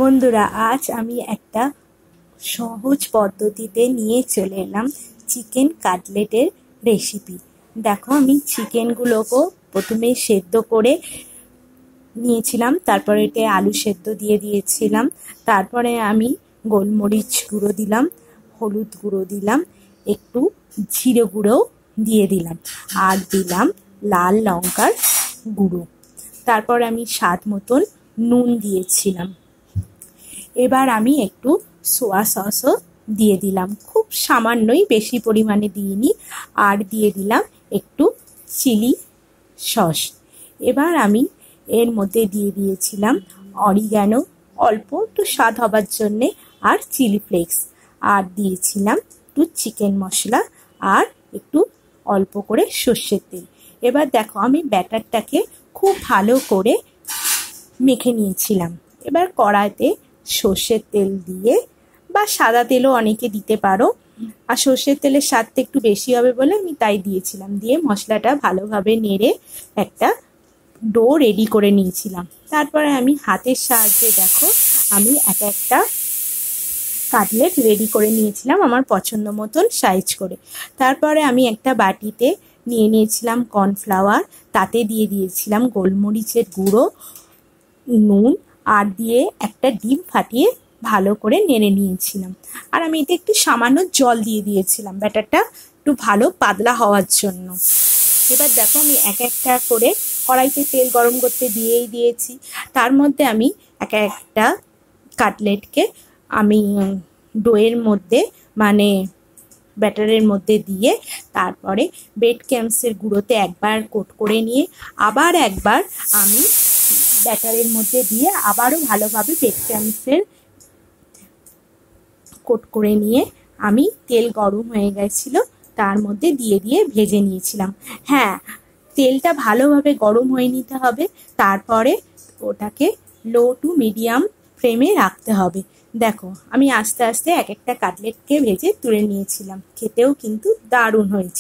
বন্ধুরা, আজ আমি একটা সহজ পদ্ধতিতে নিয়ে চলে এলাম চিকেন কাটলেটের রেসিপি। দেখো, আমি চিকেনগুলোকে প্রথমে সেদ্ধ করে নিয়েছিলাম, তারপরে এতে আলু সেদ্ধ দিয়ে দিয়েছিলাম, তারপরে আমি গোলমরিচ গুঁড়ো দিলাম, হলুদ গুঁড়ো দিলাম, একটু জিরে গুঁড়ো দিয়ে দিলাম, আর দিলাম লাল লঙ্কার গুঁড়ো, তারপর আমি স্বাদ মতন নুন দিয়েছিলাম। এবার আমি একটু সোয়া সসও দিয়ে দিলাম, খুব সামান্যই, বেশি পরিমাণে দিইনি। আর দিয়ে দিলাম একটু চিলি সস। এবার আমি এর মধ্যে দিয়ে দিয়েছিলাম অরিগ্যানো, অল্প একটু স্বাদ হবার জন্যে, আর চিলি ফ্লেক্স, আর দিয়েছিলাম একটু চিকেন মশলা, আর একটু অল্প করে সর্ষের তেল। এবার দেখো, আমি ব্যাটারটাকে খুব ভালো করে মেখে নিয়েছিলাম। এবার কড়াইতে সর্ষের তেল দিয়ে, বা সাদা তেলও অনেকে দিতে পারো, আর সর্ষের তেলের স্বাদটা একটু বেশি হবে বলে আমি তাই দিয়েছিলাম। দিয়ে মশলাটা ভালোভাবে নেড়ে একটা ডো রেডি করে নিয়েছিলাম। তারপরে আমি হাতের সাহায্যে, দেখো, আমি একটা কাটলেট রেডি করে নিয়েছিলাম আমার পছন্দ মতন সাইজ করে। তারপরে আমি একটা বাটিতে নিয়ে নিয়েছিলাম কর্নফ্লাওয়ার, তাতে দিয়ে দিয়েছিলাম গোলমরিচের গুঁড়ো, নুন, আর দিয়ে একটা ডিম ফাটিয়ে ভালো করে নেড়ে নিয়েছিলাম। আর আমি এতে একটু সামান্য জল দিয়ে দিয়েছিলাম ব্যাটারটা একটু ভালো পাতলা হওয়ার জন্য। এবার দেখো, আমি একটা করে কড়াইতে তেল গরম করতে দিয়েই দিয়েছি। তার মধ্যে আমি একটা কাটলেটকে আমি ডোয়ের মধ্যে, মানে ব্যাটারের মধ্যে দিয়ে, তারপরে ব্রেড ক্রাম্বসের গুঁড়োতে একবার কোট করে নিয়ে, আবার একবার আমি ব্যাটারের মধ্যে দিয়ে আবারও ভালোভাবে ব্রেড ক্রাম্বসের কোট করে নিয়ে, আমি তেল গরম হয়ে গেছিলো তার মধ্যে দিয়ে ভেজে নিয়েছিলাম। হ্যাঁ, তেলটা ভালোভাবে গরম হয়ে নিতে হবে, তারপরে ওটাকে লো টু মিডিয়াম ফ্লেমে রাখতে হবে। দেখো, আমি আস্তে আস্তে একটা কাটলেটকে ভেজে তুলে নিয়েছিলাম, খেতেও কিন্তু দারুণ হয়েছে।